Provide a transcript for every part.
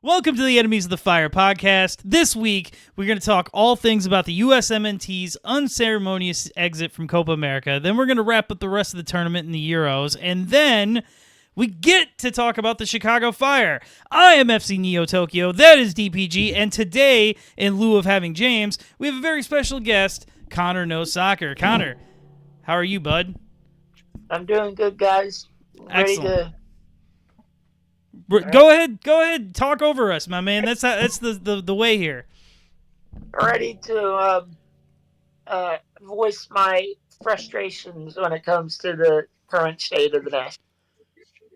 Welcome to the Enemies of the Fire podcast. This week, we're going to talk all things about the USMNT's unceremonious exit from Copa America. Then we're going to wrap up the rest of the tournament in the Euros. And then we get to talk about the Chicago Fire. I am FC Neo Tokyo. That is DPG. And today, in lieu of having James, we have a very special guest, Konor Knows Soccer. Konor, how are you, bud? I'm doing good, guys. Excellent. Go ahead. Talk over us, my man. That's the way here. Ready to voice my frustrations when it comes to the current state of the nation.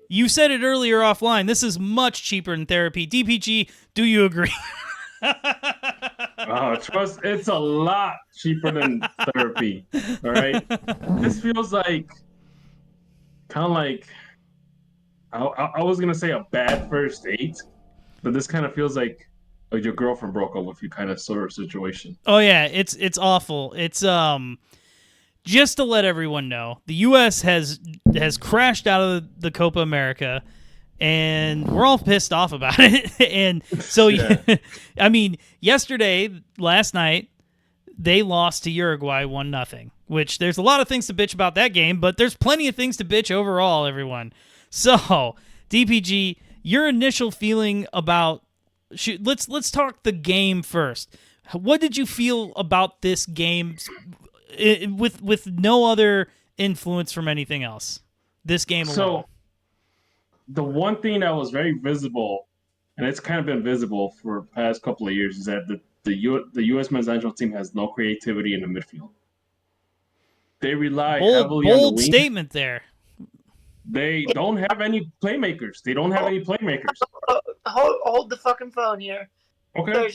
You said it earlier offline. This is much cheaper than therapy. DPG, do you agree? It's a lot cheaper than therapy. All right. This feels like kind of like I was gonna say a bad first date, but this kind of feels like your girlfriend broke up with you kind of sort of situation. Oh yeah, it's awful. It's just to let everyone know, the U.S. has crashed out of the Copa America, and we're all pissed off about it. And so, Yeah. I mean, last night, they lost to Uruguay 1-0, which there's a lot of things to bitch about that game, but there's plenty of things to bitch overall, everyone. So, DPG, your initial feeling about let's talk the game first. What did you feel about this game with no other influence from anything else? This game alone. So, the one thing that was very visible, and it's kind of been visible for the past couple of years, is that the U.S. men's national team has no creativity in the midfield. They rely heavily on the bold wings. statement there. They don't have any playmakers. Hold the fucking phone here. Okay.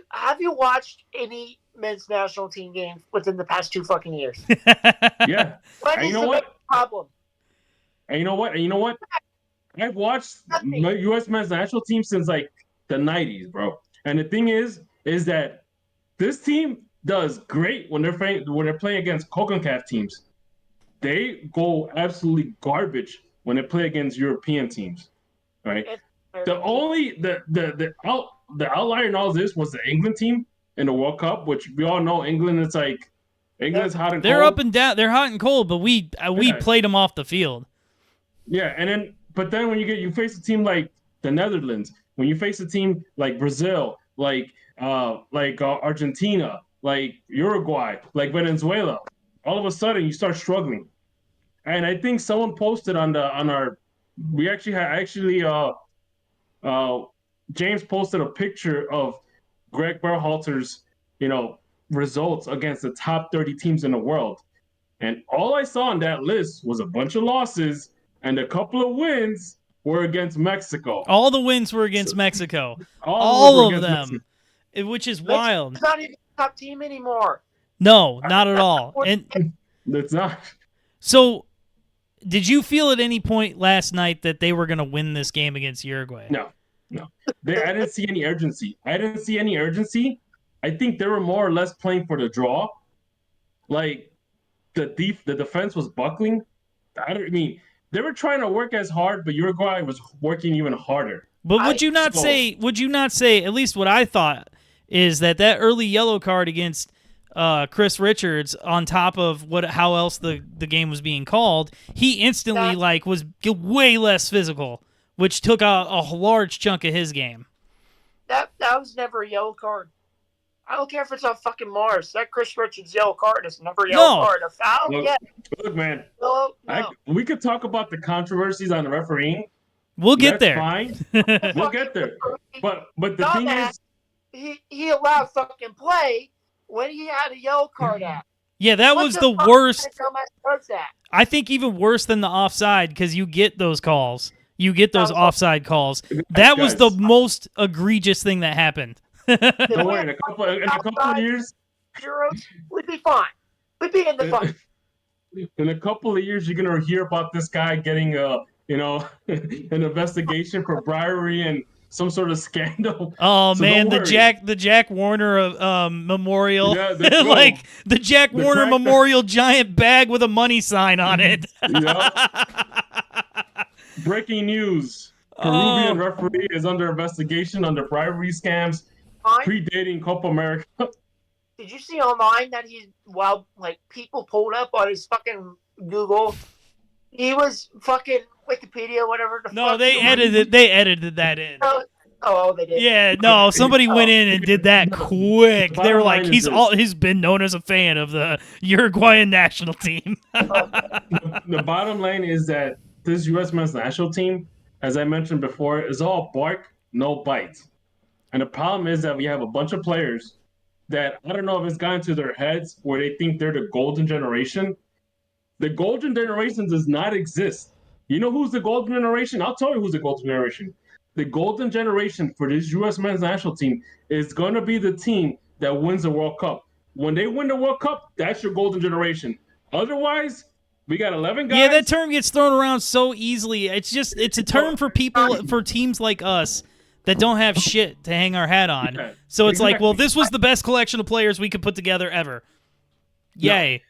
Have you watched any men's national team games within the past 2 fucking years? Yeah. What is the problem? And you know what? I've watched the U.S. men's national team since like the 90s, bro. And the thing is that this team does great when they're playing against CONCACAF teams. They go absolutely garbage when they play against European teams, right? The outlier in all this was the England team in the World Cup, which we all know England's hot and cold. They're up and down. They're hot and cold, but we played them off the field. Yeah, but then when you face a team like the Netherlands, when you face a team like Brazil, like Argentina, like Uruguay, like Venezuela, all of a sudden you start struggling. And I think someone posted James posted a picture of Greg Berhalter's, results against the top 30 teams in the world. And all I saw on that list was a bunch of losses, and a couple of wins were against Mexico. All the wins were against Mexico. All of them. Which is wild. It's not even a top team anymore. No, not at all. And it's not. So, did you feel at any point last night that they were going to win this game against Uruguay? No. I didn't see any urgency. I think they were more or less playing for the draw. Like, the defense was buckling. They were trying to work as hard, but Uruguay was working even harder. But would you not say, at least what I thought, is that early yellow card against Chris Richards, on top of how else the game was being called, he instantly was way less physical, which took a large chunk of his game. That was never a yellow card. I don't care if it's on fucking Mars. That Chris Richards yellow card is never a yellow card. A foul? Look, man. No. We could talk about the controversies on the refereeing. We'll get there. Fine. We'll get there. But the thing is, he allowed fucking play when he had a yellow card out. Yeah, that was the worst. I think even worse than the offside, because you get those calls. You get those offside calls. That was the most egregious thing that happened. Don't worry, in a couple of years, we'd be fine. We'd be in the fun. In a couple of years, you're gonna hear about this guy getting an investigation for bribery and some sort of scandal. Oh, so man, the Jack Warner memorial, like the Jack Warner memorial giant bag with a money sign on it. Breaking news. Peruvian Oh referee is under investigation under bribery scams Online? predating Copa America. Did you see online that people pulled up on his fucking Google? He was fucking Wikipedia, whatever the no, fuck. he was. they edited that in. Oh, they did. Yeah, no, somebody went in and did that No, quick. the They were bottom like, line is this. he's been known as a fan of the Uruguayan national team. The bottom line is that this U.S. men's national team, as I mentioned before, is all bark, no bite. And the problem is that we have a bunch of players that I don't know if it's gotten to their heads where they think they're the golden generation. The golden generation does not exist. You know who's the golden generation? I'll tell you who's the golden generation. The golden generation for this U.S. men's national team is going to be the team that wins the World Cup. When they win the World Cup, that's your golden generation. Otherwise, we got 11 guys. Yeah, that term gets thrown around so easily. It's a term for teams like us that don't have shit to hang our hat on. Yeah, So it's like, well, exactly. this was the best collection of players we could put together ever. Yay.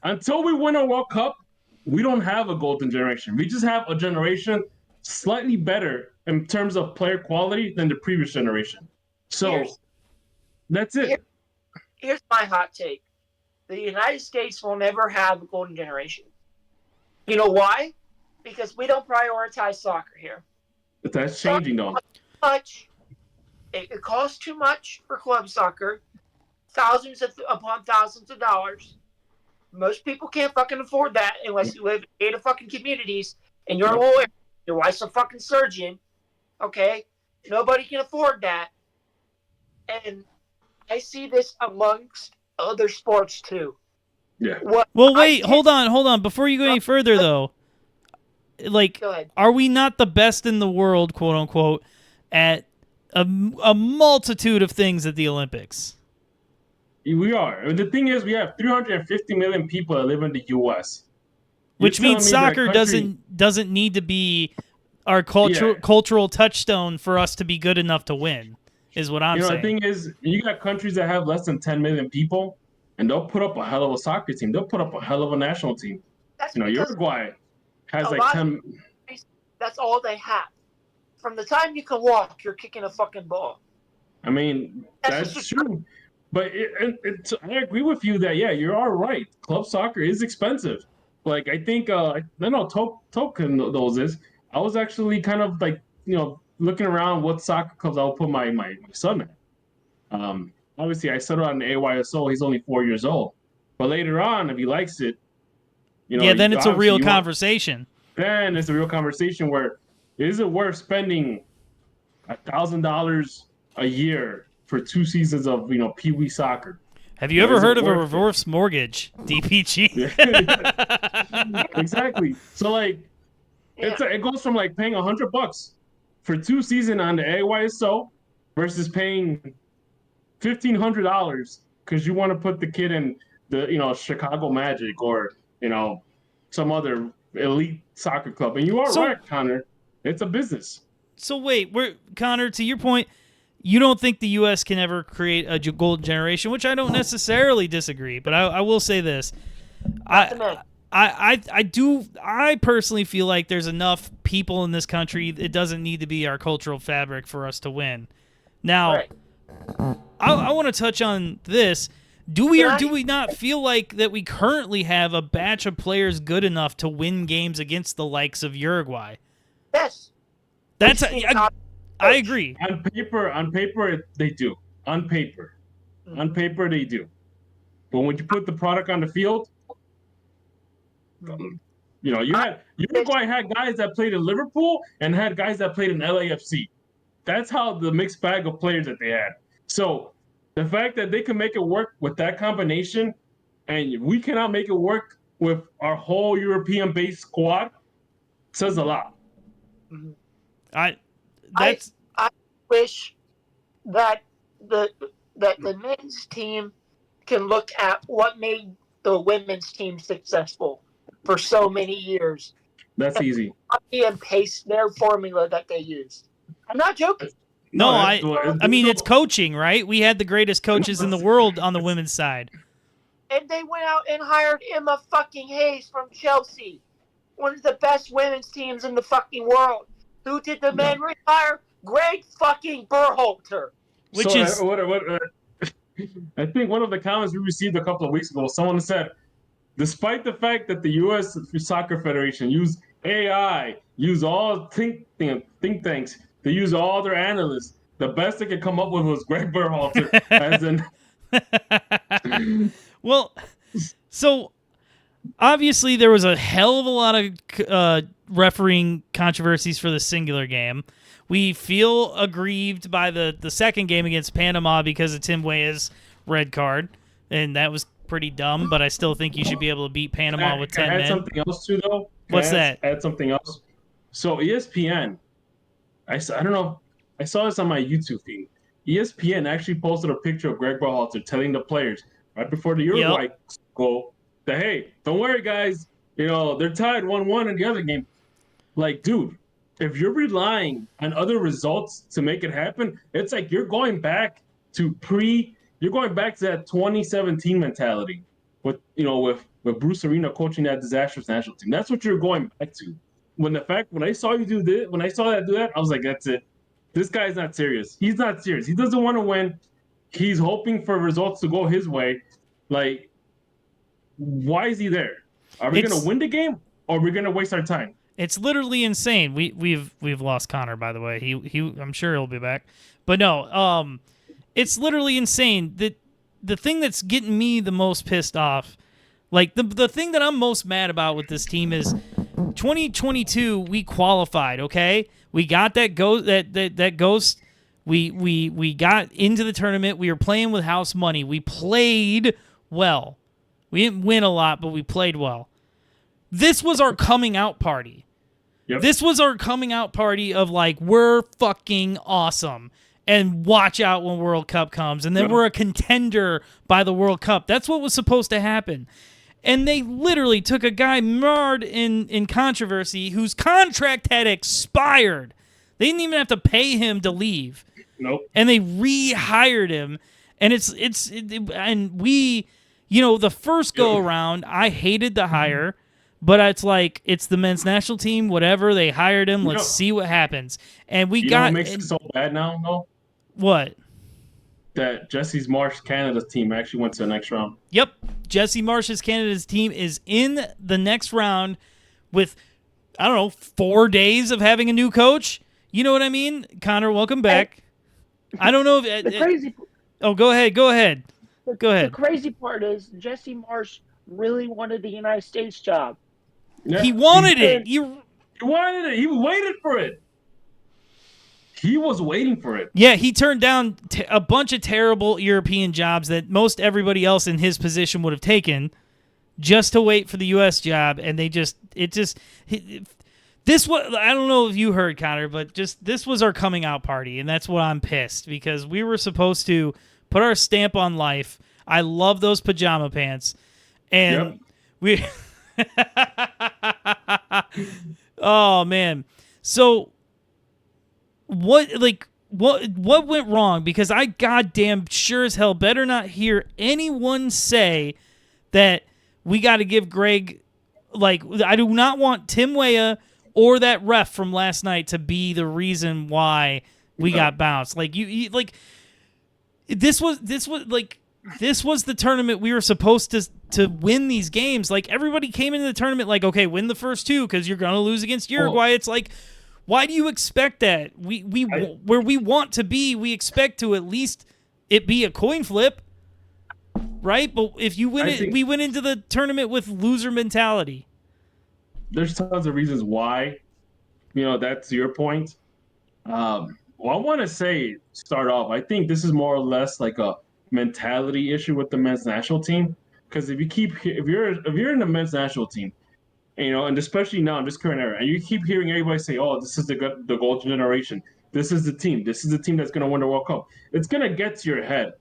Until we win a World Cup, we don't have a golden generation. We just have a generation slightly better in terms of player quality than the previous generation. So Here's- that's it. Here's my hot take: the United States will never have a golden generation. You know why? Because we don't prioritize soccer here. But that's changing though. It costs too much for club soccer, upon thousands of dollars. Most people can't fucking afford that unless you live in gated fucking communities and you're a lawyer. Your wife's a fucking surgeon. Okay? Nobody can afford that. And I see this amongst other sports too. Yeah. Well, wait, hold on. Before you go any further, though, like, Go ahead. are we not the best in the world, quote unquote, at a multitude of things at the Olympics? We are. And the thing is, we have 350 million people that live in the U.S. Which You're means telling me that soccer country- doesn't need to be our cultural touchstone for us to be good enough to win, is what I'm saying. The thing is, you got countries that have less than 10 million people, and they'll put up a hell of a soccer team. They'll put up a hell of a national team. That's because Uruguay has a like lot 10. that's all they have. From the time you can walk, you're kicking a fucking ball. I mean, that's true. But I agree with you that, yeah, you're all right. Club soccer is expensive. Like, I think, I know Token knows this. I was actually kind of like, looking around what soccer clubs I would put my son at. Obviously, I settled on the AYSO. He's only 4 years old. But later on, if he likes it, then it's a real conversation. Then it's a real conversation where is it worth spending $1,000 a year for 2 seasons of Pee Wee soccer? Have you ever heard of a reverse mortgage, DPG? Exactly. So like, it goes from like paying $100 for 2 seasons on the AYSO versus paying $1,500 because you want to put the kid in the Chicago Magic or some other elite soccer club. And you are right, Connor. It's a business. So wait, Connor, to your point, you don't think the U.S. can ever create a golden generation, which I don't necessarily disagree, but I will say this. I personally feel like there's enough people in this country. It doesn't need to be our cultural fabric for us to win. Now, Right. I want to touch on this. Do we or do we not feel like that we currently have a batch of players good enough to win games against the likes of Uruguay? Yes. That's I agree. On paper, they do. On paper, they do. But when you put the product on the field, Uruguay had guys that played in Liverpool and had guys that played in LAFC. That's how the mixed bag of players that they had. So the fact that they can make it work with that combination, and we cannot make it work with our whole European-based squad, says a lot. I wish that the men's team can look at what made the women's team successful for so many years. That's easy. Copy and paste their formula that they use. I'm not joking. No, I mean, it's coaching, right? We had the greatest coaches in the world on the women's side. And they went out and hired Emma fucking Hayes from Chelsea, one of the best women's teams in the fucking world. Who did the man retire? Greg fucking Berhalter. Which So, is I think one of the comments we received a couple of weeks ago, someone said, despite the fact that the U.S. Soccer Federation used AI, use all think tanks, they use all their analysts, the best they could come up with was Greg Berhalter as an. well, so obviously there was a hell of a lot of refereeing controversies for the singular game. We feel aggrieved by the second game against Panama because of Tim Weah's red card, and that was pretty dumb, but I still think you should be able to beat Panama with 10 men. Add something else too, though. What's that? Add something else. So ESPN, I don't know, I saw this on my YouTube feed. ESPN actually posted a picture of Greg Berhalter telling the players right before the Uruguay goal that, hey, don't worry, guys, they're tied 1-1 in the other game. Like, dude, if you're relying on other results to make it happen, it's like you're going back to that 2017 mentality with Bruce Arena coaching that disastrous national team. That's what you're going back to. When I saw you do this, when I saw that do that, I was like, that's it. This guy's not serious. He's not serious. He doesn't want to win. He's hoping for results to go his way. Like, why is he there? Are we going to win the game, or are we going to waste our time? It's literally insane. We've lost Konor, by the way. He I'm sure he'll be back. But no, it's literally insane. The thing that's getting me the most pissed off, like the thing that I'm most mad about with this team is 2022 we qualified, okay? We got that ghost. We got into the tournament. We were playing with house money. We played well. We didn't win a lot, but we played well. This was our coming out party. Yep. This was our coming out party of like, we're fucking awesome. And watch out when World Cup comes. And then we're a contender by the World Cup. That's what was supposed to happen. And they literally took a guy marred in controversy whose contract had expired. They didn't even have to pay him to leave. Nope. And they rehired him. And and we, the first go around, I hated the hire. But it's like, it's the men's national team, whatever. They hired him. Let's see what happens. And we got. What makes it so bad now, though? What? That Jesse Marsh Canada's team actually went to the next round. Yep. Jesse Marsh's Canada's team is in the next round with, 4 days of having a new coach. You know what I mean? Konor, welcome back. I don't know if. The crazy. Oh, go ahead. The crazy part is Jesse Marsh really wanted the United States job. Yeah, he wanted it. He wanted it. He waited for it. He was waiting for it. Yeah, he turned down a bunch of terrible European jobs that most everybody else in his position would have taken just to wait for the U.S. job, and this was, I don't know if you heard, Konor, but this was our coming out party, and that's what I'm pissed, because we were supposed to put our stamp on life. I love those pajama pants, and we... Oh man. So what went wrong? Because I goddamn sure as hell better not hear anyone say that we got to give Greg, like, I do not want Tim Weah or that ref from last night to be the reason why we got bounced. Like you like this was the tournament we were supposed to win these games. Like, everybody came into the tournament like, okay, win the first two because you're going to lose against Uruguay. It's like, why do you expect that? Where we want to be, we expect to at least it be a coin flip, right? But if you win we went into the tournament with loser mentality. There's tons of reasons why, that's your point. Well, I want to start off, I think this is more or less like a mentality issue with the men's national team, because if you're in the men's national team, and especially now in this current era, and you keep hearing everybody say, "Oh, this is the golden generation. This is the team. This is the team that's going to win the World Cup." It's going to get to your head,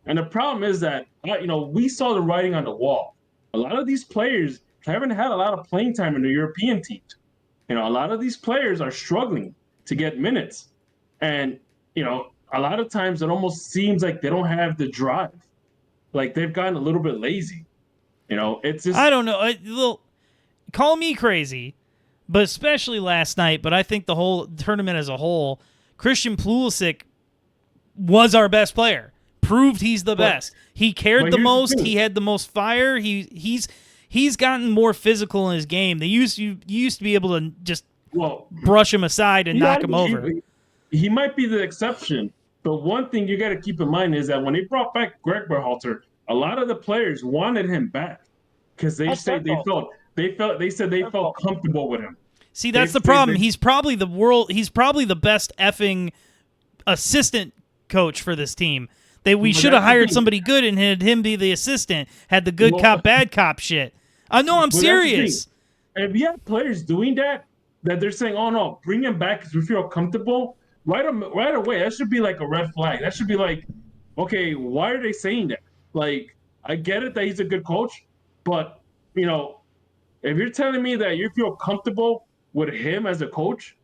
and the problem is that we saw the writing on the wall. A lot of these players haven't had a lot of playing time in the European teams. A lot of these players are struggling to get minutes, and a lot of times it almost seems like they don't have the drive. Like, they've gotten a little bit lazy. It's just... I don't know. Call me crazy, but especially last night, but I think the whole tournament as a whole, Christian Pulisic was our best player. Proved he's the best. He cared the most. He had the most fire. He's gotten more physical in his game. You used to be able to just brush him aside and knock him over. He might be the exception, but one thing you got to keep in mind is that when they brought back Greg Berhalter, a lot of the players wanted him back because they said they felt comfortable with him. See, that's the problem. He's probably the best effing assistant coach for this team. We should have hired somebody good and had him be the assistant. Had the good cop, bad cop shit. No, I'm serious. If you have players doing that they're saying, "Oh no, bring him back because we feel comfortable," right away, that should be like a red flag. That should be like, okay, why are they saying that? Like, I get it that he's a good coach, but you know, if you're telling me that you feel comfortable with him as a coach,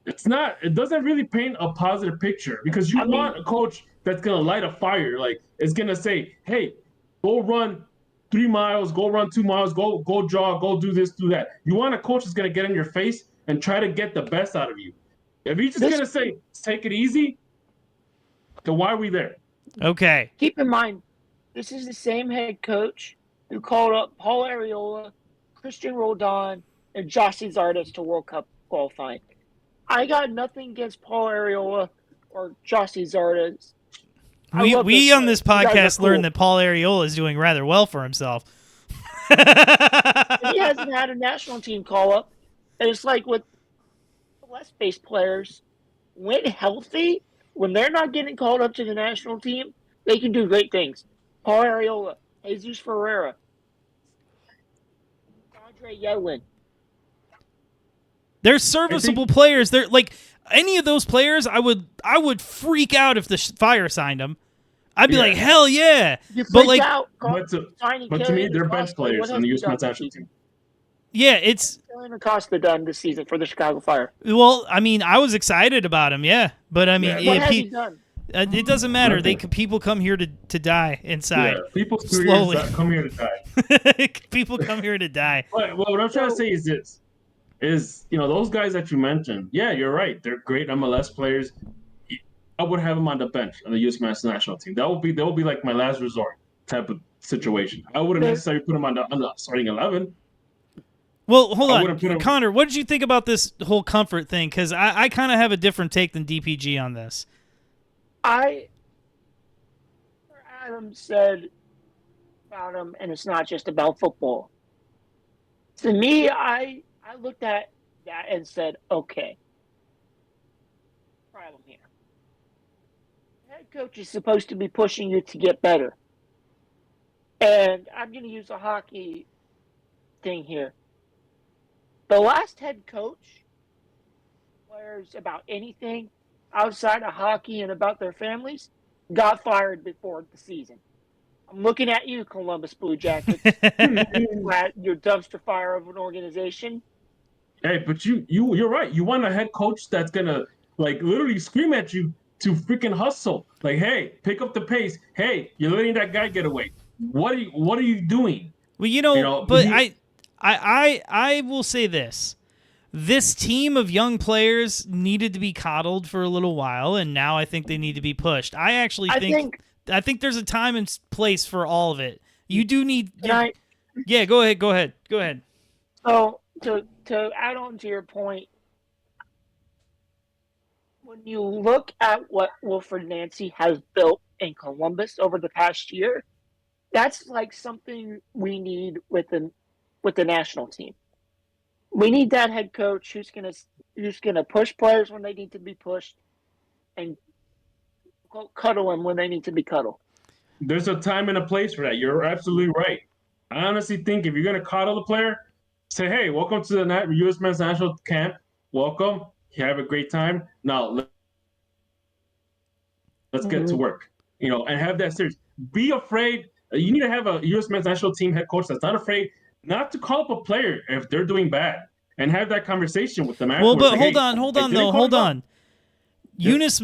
it doesn't really paint a positive picture because you want a coach that's gonna light a fire. Like, it's gonna say, "Hey, go run 3 miles, go run 2 miles, go jog, go do this, do that." You want a coach that's gonna get in your face and try to get the best out of you. If he's just gonna say, "Take it easy," then why are we there? Okay. Keep in mind, this is the same head coach who called up Paul Arriola, Christian Roldan, and Joshie Zardes to World Cup qualifying. I got nothing against Paul Arriola or Joshie Zardes. We on this podcast learned that Paul Arriola is doing rather well for himself. He hasn't had a national team call up. And it's like with less-based players, when healthy, when they're not getting called up to the national team, they can do great things. Paul Arriola, Jesus Ferreira, Andre Yedlin. They're serviceable players. They're like any of those players. I would freak out if the Fire signed them. I'd be like, hell yeah! But to me, they're bench players on the USMNT national team. Yeah, it's Acosta done this season for the Chicago Fire. Well, I mean, I was excited about him, but I mean, what has he done? It doesn't matter. People come here to die inside. Yeah, people slowly come here to die. People come here to die. But what I'm trying to say is this: those guys that you mentioned. Yeah, you're right. They're great MLS players. I would have them on the bench on the USMNT national team. That would be like my last resort type of situation. I wouldn't necessarily put them on the starting 11. Well, hold on, Connor. What did you think about this whole comfort thing? Because I kind of have a different take than DPG on this. Adam said about him, and it's not just about football. To me, I looked at that and said, okay, problem here. The head coach is supposed to be pushing you to get better. And I'm going to use a hockey thing here. The last head coach, players about anything outside of hockey and about their families, got fired before the season. I'm looking at you, Columbus Blue Jackets, at your dumpster fire of an organization. Hey, but you're right. You want a head coach that's gonna like literally scream at you to freaking hustle. Like, hey, pick up the pace. Hey, you're letting that guy get away. What are you doing? Well, but I will say this. This team of young players needed to be coddled for a little while, and now I think they need to be pushed. I actually think there's a time and place for all of it. You do need. Yeah, go ahead. So to add on to your point, when you look at what Wilfred Nancy has built in Columbus over the past year, that's like something we need with the national team. We need that head coach who's gonna push players when they need to be pushed, and cuddle them when they need to be cuddled. There's a time and a place for that. You're absolutely right. I honestly think if you're gonna coddle the player, say, "Hey, welcome to the USMNT national camp. Welcome. You have a great time. Now let's get to work." And have that serious. Be afraid. You need to have a USMNT national team head coach that's not afraid not to call up a player if they're doing bad and have that conversation with them afterwards. Well, but hold on. Yunus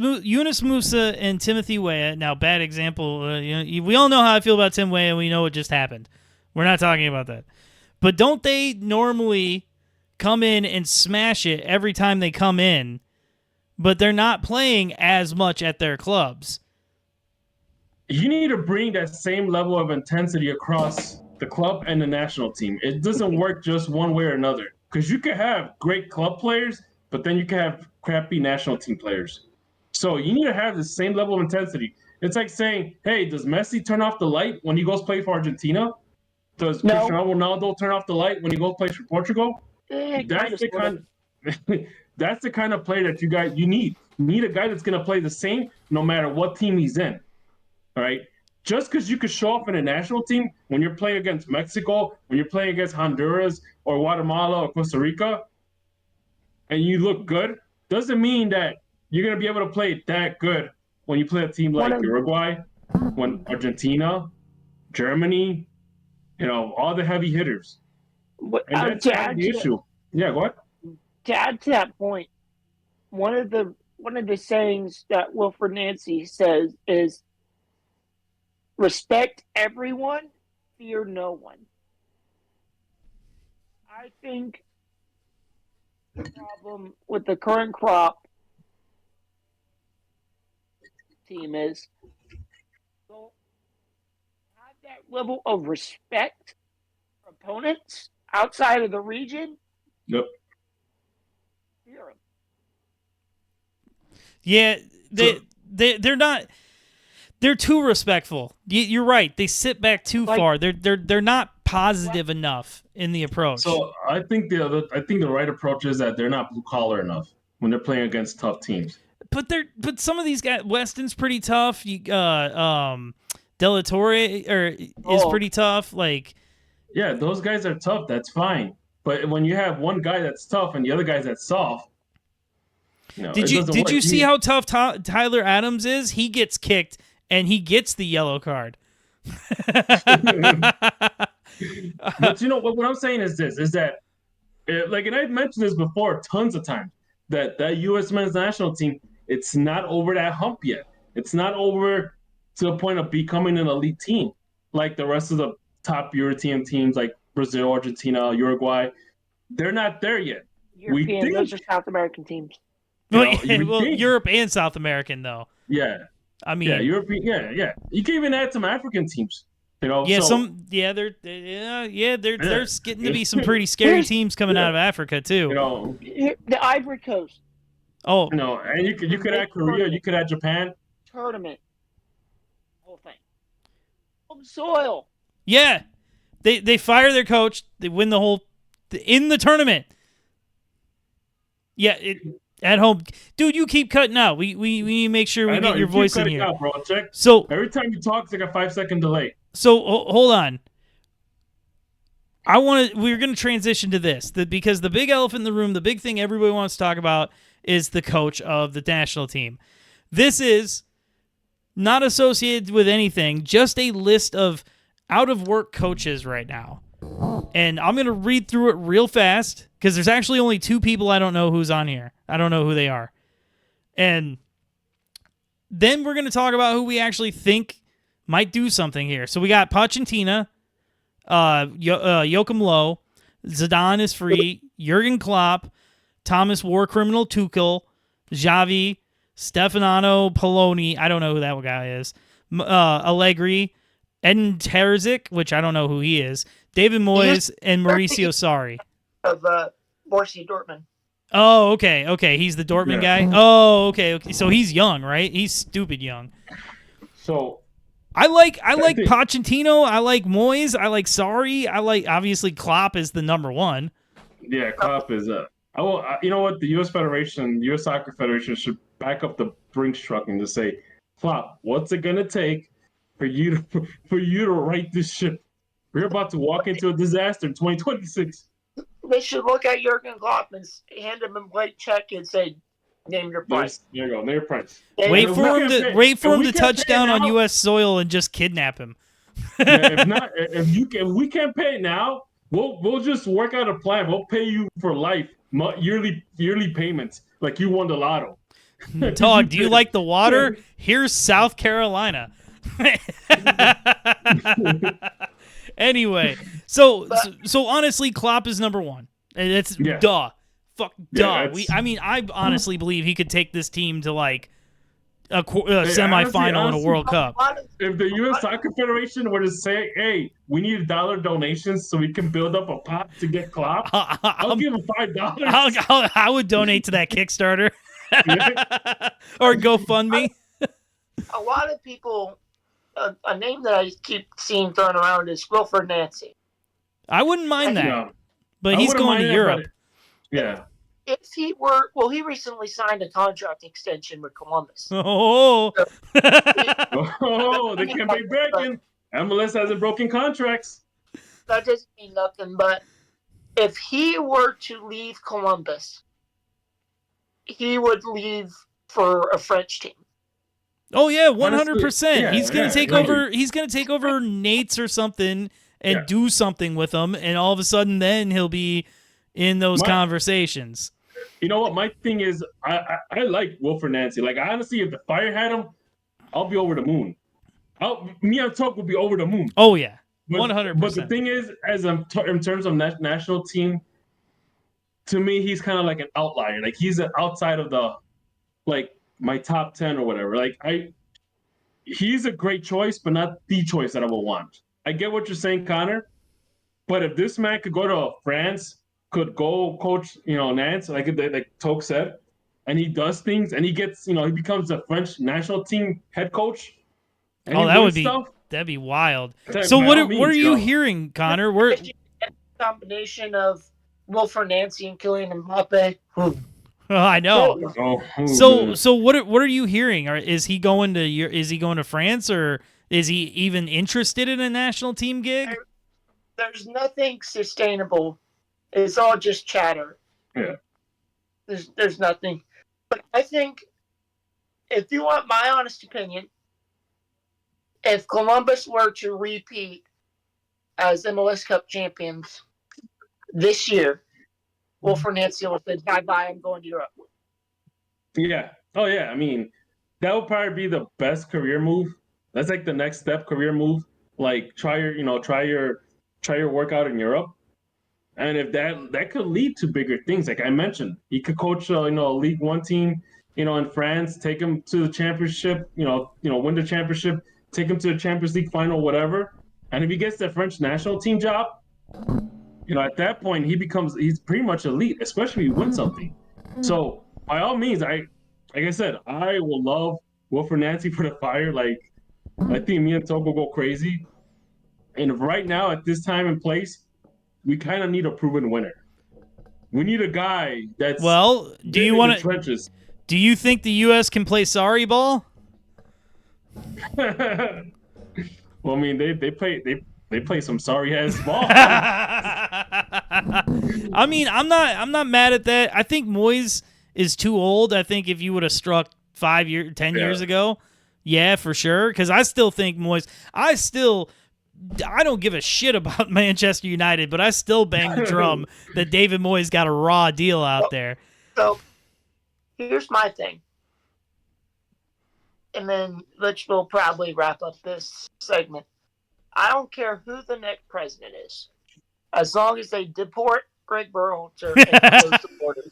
Musa and Timothy Weah. Now, bad example. We all know how I feel about Tim Weah, and we know what just happened. We're not talking about that. But don't they normally come in and smash it every time they come in, but they're not playing as much at their clubs. You need to bring that same level of intensity across the club and the national team. It doesn't work just one way or another. Because you can have great club players, but then you can have crappy national team players. So you need to have the same level of intensity. It's like saying, hey, does Messi turn off the light when he goes play for Argentina? Does Cristiano Ronaldo turn off the light when he goes play for Portugal? That's the kind of player that you need. You need a guy that's going to play the same no matter what team he's in. All right? Just because you could show up in a national team when you're playing against Mexico, when you're playing against Honduras or Guatemala or Costa Rica, and you look good, doesn't mean that you're going to be able to play that good when you play a team like Uruguay, when Argentina, Germany, all the heavy hitters. And that's the issue. Yeah, go ahead. To add to that point, one of the sayings that Wilfred Nancy says is, respect everyone, fear no one. I think the problem with the current crop team is don't have that level of respect for opponents outside of the region. Yep. Fear them. Yeah, they're not. They're too respectful. You're right. They sit back too far. They're not positive enough in the approach. So I think the right approach is that they're not blue collar enough when they're playing against tough teams. But some of these guys, Weston's pretty tough. De La Torre is pretty tough. Yeah, those guys are tough. That's fine. But when you have one guy that's tough and the other guy that's soft, did you see how tough Tyler Adams is? He gets kicked and he gets the yellow card. But what I'm saying is this: is that, and I've mentioned this before tons of times, that U.S. men's national team, it's not over that hump yet. It's not over to the point of becoming an elite team like the rest of the top European teams like Brazil, Argentina, Uruguay. They're not there yet. Those are South American teams. Europe and South American, though. Yeah. I mean, European. Yeah. You can even add some African teams. They're getting to be some pretty scary teams coming out of Africa too. The Ivory Coast. Oh, and you could add Korea. You could add Japan. Tournament. Whole thing. Home soil. Yeah, they fire their coach. They win in the tournament. Yeah, at home, dude. You keep cutting out. We need to make sure we get your voice in here. Out, bro. Check. So every time you talk, it's like a 5-second delay. So hold on. We're going to transition to this because the big elephant in the room, the big thing everybody wants to talk about is the coach of the national team. This is not associated with anything, just a list of out-of-work coaches right now. And I'm going to read through it real fast because there's actually only two people I don't know who's on here. I don't know who they are. And then we're going to talk about who we actually think might do something here. So we got Pochettino, Joachim Low, Zidane is free, Jurgen Klopp, Thomas War Criminal Tuchel, Xavi, Stefano Poloni, I don't know who that guy is, Allegri, Edin Terzic, which I don't know who he is, David Moyes, and Mauricio Sarri. Of Borussia Dortmund. Oh, okay. He's the Dortmund guy? Oh, okay. So he's young, right? He's stupid young. So I like Pochettino. I like Moyes. I like Sarri. I like, obviously, Klopp is the number one. Yeah, Klopp is you know what? The U.S. Soccer Federation should back up the Brinks truck and just say, Klopp, what's it gonna take for you to right this ship? We're about to walk into a disaster in 2026. They should look at Jurgen Klopp and hand him a blank check and say, "Name your price." There you go. Name your price. Wait for him to touch down on U.S. soil and just kidnap him. If we can't pay it now, we'll just work out a plan. We'll pay you for life, yearly payments, like you won the lotto. Dog, do you like the water? Here's South Carolina. Anyway, so honestly, Klopp is number one. It's Yeah. duh. Fuck duh. that's- I honestly believe he could take this team to like a Hey, semifinal in a honestly, World Cup. if the U.S. Soccer Federation were to say, "Hey, we need $1 donations so we can build up a pot to get Klopp," I'll give him $5. I would donate to that Kickstarter or GoFundMe. A lot of people, a name that I keep seeing thrown around is Wilfred Nancy. I wouldn't mind that, No, but I he's wouldn't going to mind that, Europe. but yeah. If he he recently signed a contract extension with Columbus. Oh, Oh, they can't be breaking. MLS hasn't broken contracts. That doesn't mean nothing, but if he were to leave Columbus, he would leave for a French team. oh yeah, 100%. Yeah, He's gonna yeah, take yeah. over. He's gonna take over Nate's or something and Yeah. do something with them, and all of a sudden, then he'll be in those My- conversations. You know what? My thing is, I like Wilfred Nancy. Like, honestly, if the Fire had him, I'll be over the moon. Me and Talk would be over the moon. Oh yeah, But- 100%. But the thing is, in terms of national team, to me, he's kind of like an outlier. Like, he's outside of the, like, my top 10 or whatever. Like, he's a great choice, but not the choice that I would want. I get what you're saying, Connor. But if this man could go to France, could go coach, Nance, like Toke said, and he does things, and he gets, he becomes a French national team head coach. And he that would wins be stuff, that'd be wild. then So by what all what are means, you hearing, Connor? We're Combination of Wilfred Nancy and Kylian Mbappe. I know. Oh, So what are you hearing? Or is he going to France, or is he even interested in a national team gig? There's nothing sustainable. It's all just chatter. Yeah. There's nothing. But I think, if you want my honest opinion, if Columbus were to repeat as MLS Cup champions this year, Wilfred Nancy will say, bye-bye, I'm going to Europe. Yeah. Oh yeah. I mean, that would probably be the best career move. That's like the next step career move. Like try your workout in Europe. And if that could lead to bigger things, like I mentioned, he could coach a League One team, in France, take him to the championship, win the championship, take him to the Champions League final, whatever. And if he gets the French national team job, at that point he's pretty much elite, especially if he wins something. So by all means, like I said, I will love Wilfred Nancy for the Fire. Like, I think me and Togo will go crazy. And right now, at this time and place, we kind of need a proven winner. We need a guy that's Well, do you want to? trenches. Do you think the U.S. can play sorry ball? Well, I mean, they play some sorry ass ball. I mean, I'm not mad at that. I think Moyes is too old. I think if you would have struck 10 years ago, yeah, for sure. Because I still think Moyes. I don't give a shit about Manchester United, but I still bang the drum that David Moyes got a raw deal out there. So, here's my thing. And then we'll probably wrap up this segment. I don't care who the next president is, as long as they deport Greg Berhalter and support him.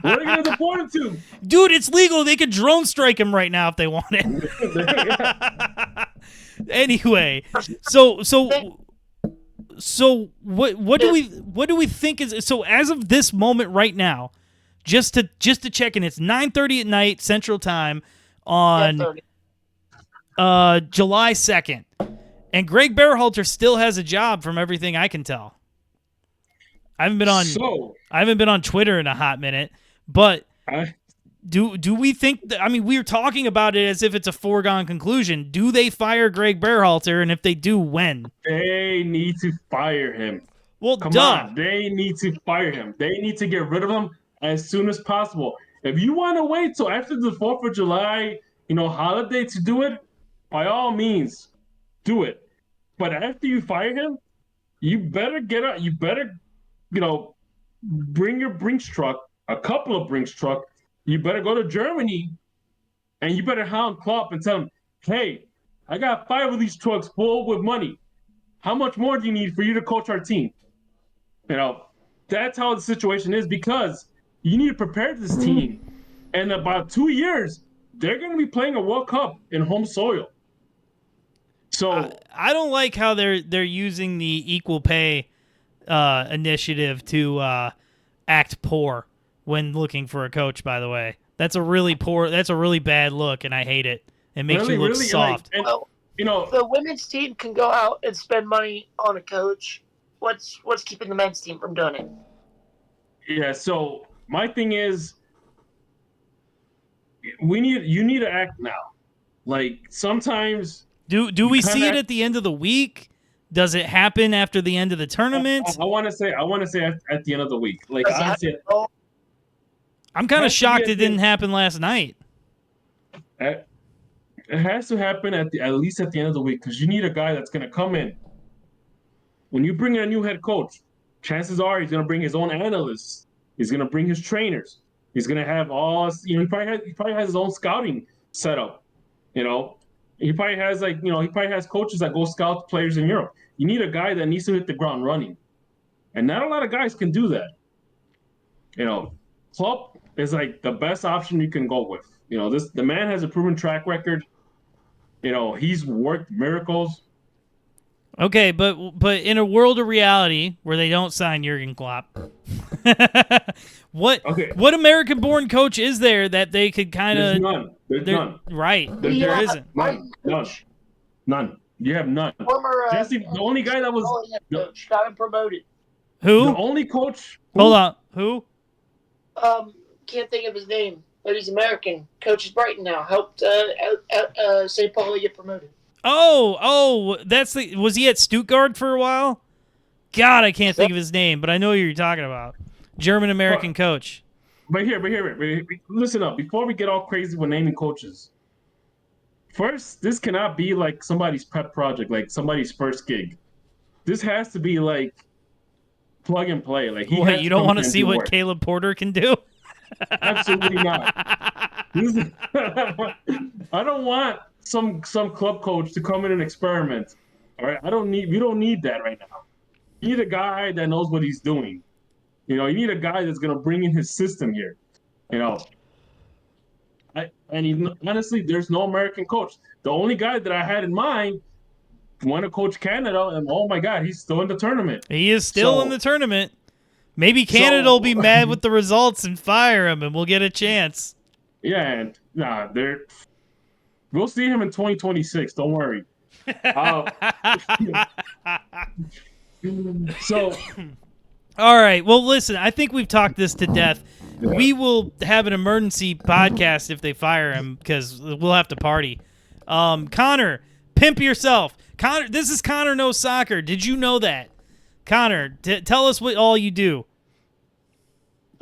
What are you going to deport him to? Dude, it's legal. They could drone strike him right now if they wanted. Anyway, so what do we think is so as of this moment right now? Just to check in, it's 9:30 at night Central Time on 10:30. July 2nd, and Greg Berhalter still has a job from everything I can tell. I haven't been on Twitter in a hot minute, but do we think that, I mean, we're talking about it as if it's a foregone conclusion. Do they fire Greg Berhalter, and if they do, when? They need to fire him. Well, Come duh. on, they need to fire him. They need to get rid of him as soon as possible. If you want to wait till after the 4th of July, holiday to do it, by all means, do it. But after you fire him, you better get out. You better, bring your Brinks truck, a couple of Brinks truck. You better go to Germany, and you better hound Klopp and tell him, hey, I got 5 of these trucks full with money. How much more do you need for you to coach our team? That's that's how the situation is, because you need to prepare this team. In about 2 years, they're going to be playing a World Cup in home soil. So I don't like how they're using the equal pay initiative to act poor when looking for a coach. By the way, that's a really bad look, and I hate it. It makes you look soft. Like, Well, the women's team can go out and spend money on a coach. What's keeping the men's team from doing it? Yeah. So my thing is, you need to act now. Like sometimes. Do we see it at the end of the week? Does it happen after the end of the tournament? I want to say at the end of the week. Like honestly, I'm kind of shocked it didn't happen last night. It has to happen at least at the end of the week, because you need a guy that's going to come in. When you bring in a new head coach, chances are he's going to bring his own analysts. He's going to bring his trainers. He's going to have all, he probably has his own scouting setup. He probably has coaches that go scout players in Europe. You need a guy that needs to hit the ground running, and not a lot of guys can do that. Klopp is like the best option you can go with. The man has a proven track record. He's worked miracles. Okay, but in a world of reality where they don't sign Jurgen Klopp, what American-born coach is there that they could kind of? There's none. Right, there isn't. None. You have none. Former Jesse, the only guy that was coach got him promoted. Who? The only coach. Hold on. Who? Can't think of his name, but he's American. Coaches Brighton now. Helped St. Pauli get promoted. Oh, was he at Stuttgart for a while? God, I can't think of his name, but I know who you're talking about. German-American coach. But here, listen up. Before we get all crazy with naming coaches, first, this cannot be like somebody's pet project, like somebody's first gig. This has to be like plug and play. Like you don't want to see what Caleb Porter can do? Absolutely not. I don't want some club coach to come in and experiment. All right, we don't need that right now. You need a guy that knows what he's doing. You need a guy that's gonna bring in his system here. Honestly, there's no American coach. The only guy that I had in mind wanted to coach Canada, and oh my God, he's still in the tournament. He is still in the tournament. Maybe Canada will be mad with the results and fire him, and we'll get a chance. Yeah, and we'll see him in 2026. Don't worry. So. All right. Well, listen, I think we've talked this to death. Yeah. We will have an emergency podcast if they fire him, because we'll have to party. Connor, pimp yourself. Connor, this is Konor Knows Soccer. Did you know that? Connor, tell us what all you do.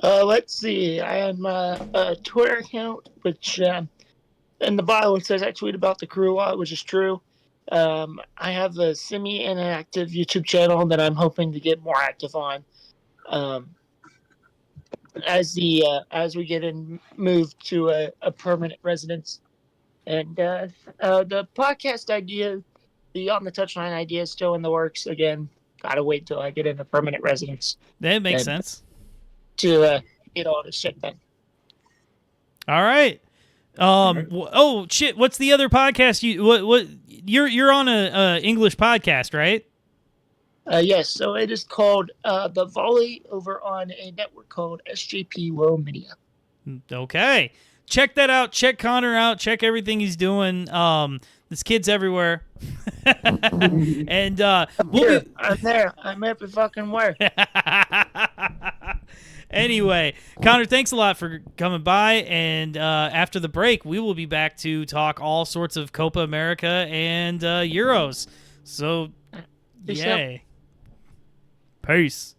Let's see. I have a Twitter account, which in the bio it says I tweet about the crew a lot, which is true. I have a semi-inactive YouTube channel that I'm hoping to get more active on. As we get moved to a permanent residence, and the podcast idea, the On the Touchline idea, is still in the works. Again, gotta wait till I get in a permanent residence. That makes sense. To get all this shit done. All right. Oh shit! What's the other podcast? You're on a English podcast, right? Yes. So it is called The Volley, over on a network called SJP World Media. Okay, check that out. Check Connor out. Check everything he's doing. This kid's everywhere. And I'm there. I'm every fucking where. Anyway, Connor, thanks a lot for coming by, and after the break, we will be back to talk all sorts of Copa America and Euros. So, yay. Peace.